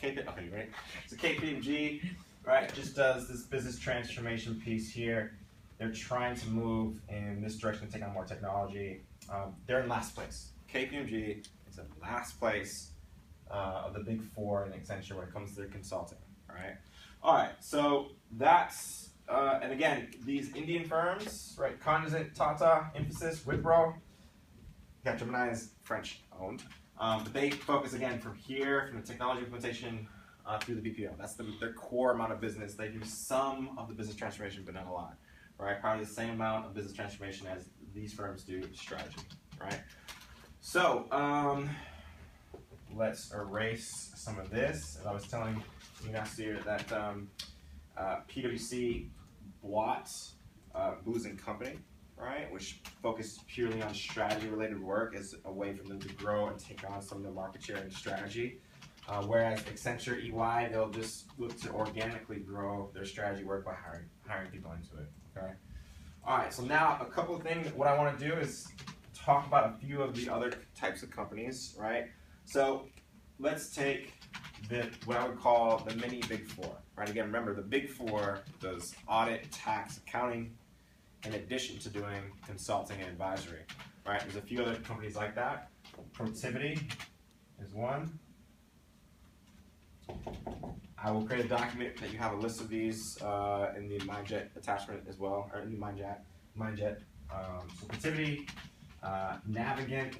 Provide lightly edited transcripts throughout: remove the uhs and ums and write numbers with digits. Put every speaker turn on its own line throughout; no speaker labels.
Okay, right. So KPMG, right, just does this business transformation piece here. They're trying to move in this direction, take on more technology. They're in last place. KPMG is in last place of the big four in Accenture when it comes to their consulting. All right. So that's and again, these Indian firms, right? Cognizant, Tata, Infosys, Wipro. Capgemini is French owned, but they focus again from here, from the technology implementation through the BPO. That's their core amount of business. They do some of the business transformation, but not a lot, right? Probably the same amount of business transformation as these firms do strategy, right? So let's erase some of this. As I was telling you last year that PwC bought Booz & Company, right, which focused purely on strategy-related work as a way for them to grow and take on some of the market share and strategy. Whereas Accenture, EY, they'll just look to organically grow their strategy work by hiring people into it. Okay. All right. So now a couple of things. What I want to do is talk about a few of the other types of companies, right? So let's take what I would call the mini Big Four, right? Again, remember the Big Four does audit, tax, accounting, in addition to doing consulting and advisory, right? There's a few other companies like that. Protiviti is one. I will create a document that you have a list of these in the Mindjet attachment as well, or in the Mindjet. So Protiviti, Navigant,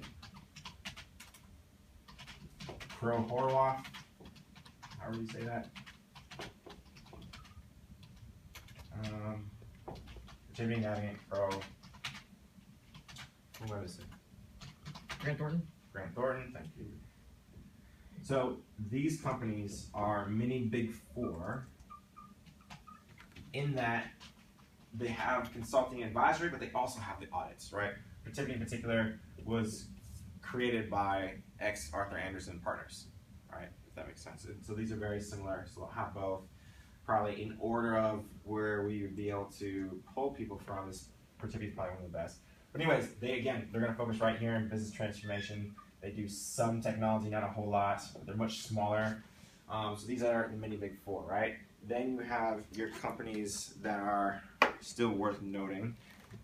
Pro-Horwath, how do you say that? Protiviti, Navigant, Pro. What is it?
Grant Thornton.
Grant Thornton, thank you. So these companies are mini Big Four in that they have consulting advisory, but they also have the audits, right? Protiviti in particular was created by ex-Arthur Andersen partners, right? If that makes sense. So these are very similar, so they'll have both. Probably in order of where we would be able to pull people from, is Protiviti is probably one of the best. But anyways, they're going to focus right here in business transformation. They do some technology, not a whole lot. They're much smaller. So these are the mini Big Four, right? Then you have your companies that are still worth noting.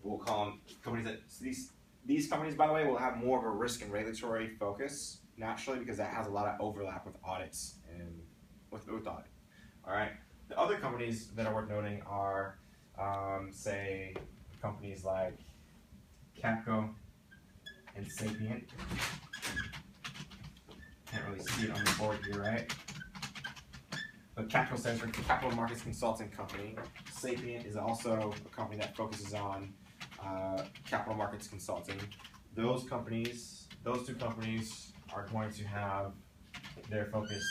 We'll call them companies that, so these companies, by the way, will have more of a risk and regulatory focus, naturally, because that has a lot of overlap with audits and with audit, all right? The other companies that are worth noting are, say, companies like Capco and Sapient. Can't really see it on the board here, right? But Capco stands for Capital Markets Consulting Company. Sapient is also a company that focuses on capital markets consulting. Those two companies are going to have their focus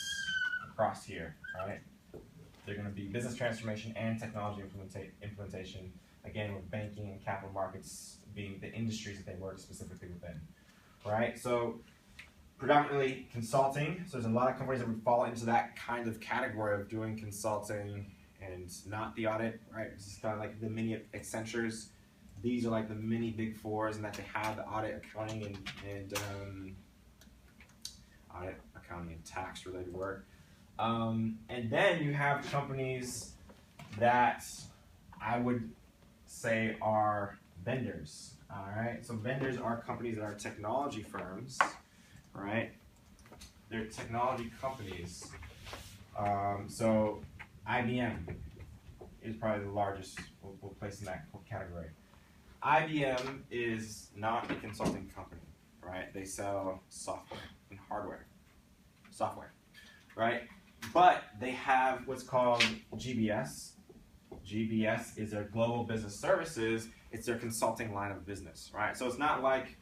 across here, right? They're going to be business transformation and technology implementation, again, with banking and capital markets being the industries that they work specifically within, right? So predominantly consulting. So there's a lot of companies that would fall into that kind of category of doing consulting and not the audit, right? This is kind of like the mini Accentures. These are like the mini Big Fours in that they have the audit, accounting, and tax related work. And then you have companies that I would say are vendors. All right, so vendors are companies that are technology firms, right? They're technology companies. So IBM is probably the largest. We'll place in that category. IBM is not a consulting company, right? They sell software and hardware, right? But they have what's called GBS. GBS is their Global Business Services. It's their consulting line of business, right? So it's not like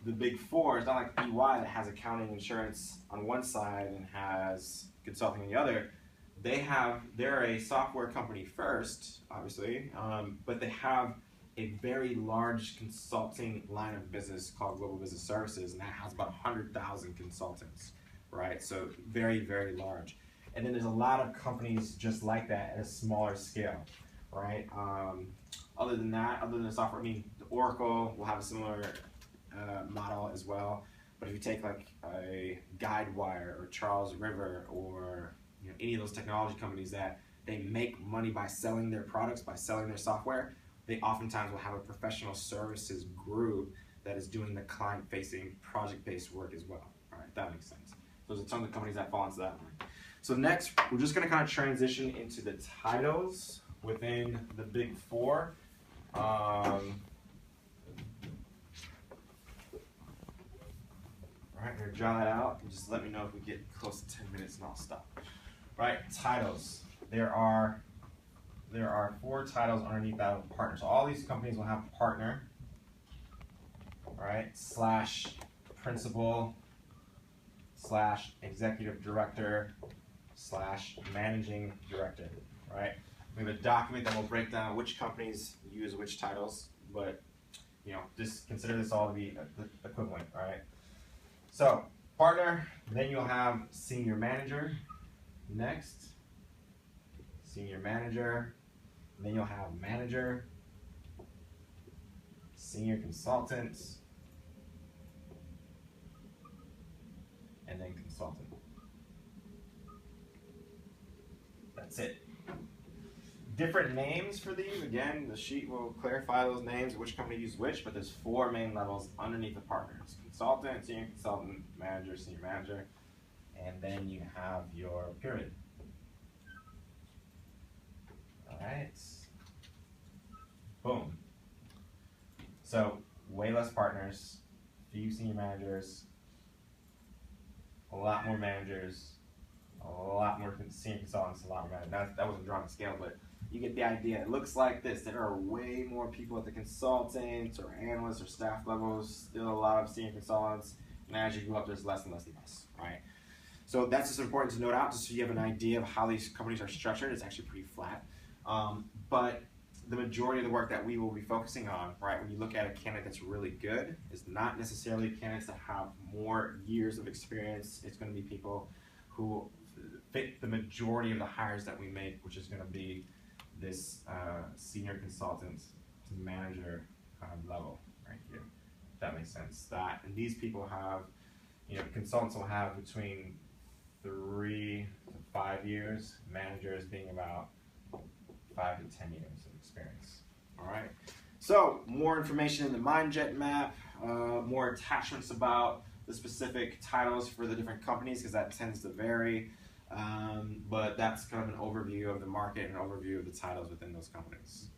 the Big Four. It's not like EY that has accounting, insurance on one side and has consulting on the other. They're a software company first, obviously, but they have a very large consulting line of business called Global Business Services, and that has about 100,000 consultants, right? So very, very large. And then there's a lot of companies just like that at a smaller scale, right? Other than software, I mean, Oracle will have a similar model as well. But if you take like a Guidewire or Charles River or any of those technology companies that they make money by selling their products, by selling their software, they oftentimes will have a professional services group that is doing the client-facing, project-based work as well. All right, that makes sense. There's a ton of companies that fall into that one. So next, we're just going to kind of transition into the titles within the Big Four. All right, I'm going to draw that out and just let me know if we get close to 10 minutes and I'll stop. Right, titles. There are 4 titles underneath that of partner. So all these companies will have partner, all right, / principal / executive director / managing director, right? We have a document that will break down which companies use which titles, but just consider this all to be equivalent, all right? So partner, then you'll have senior manager next, senior manager, then you'll have manager, senior consultant, and then consultant. That's it. Different names for these. Again, the sheet will clarify those names, which company uses which, but there's 4 main levels underneath the partners. Consultant, senior consultant, manager, senior manager, and then you have your pyramid. All right. Boom. So way less partners, few senior managers, a lot more managers, a lot more senior consultants, a lot more managers. That wasn't drawn to scale, but you get the idea. It looks like this. There are way more people at the consultant or analyst or staff levels, still a lot of senior consultants, and as you go up, there's less and less and less, right? So that's just important to note out, just so you have an idea of how these companies are structured. It's actually pretty flat. But the majority of the work that we will be focusing on, right, when you look at a candidate that's really good, is not necessarily candidates that have more years of experience. It's going to be people who fit the majority of the hires that we make, which is going to be this senior consultant to manager kind of level right here. If that makes sense. And these people have, consultants will have between 3 to 5 years, managers being about 5 to 10 years of experience. All right. So more information in the MindJet map, more attachments about the specific titles for the different companies, because that tends to vary. But that's kind of an overview of the market and an overview of the titles within those companies.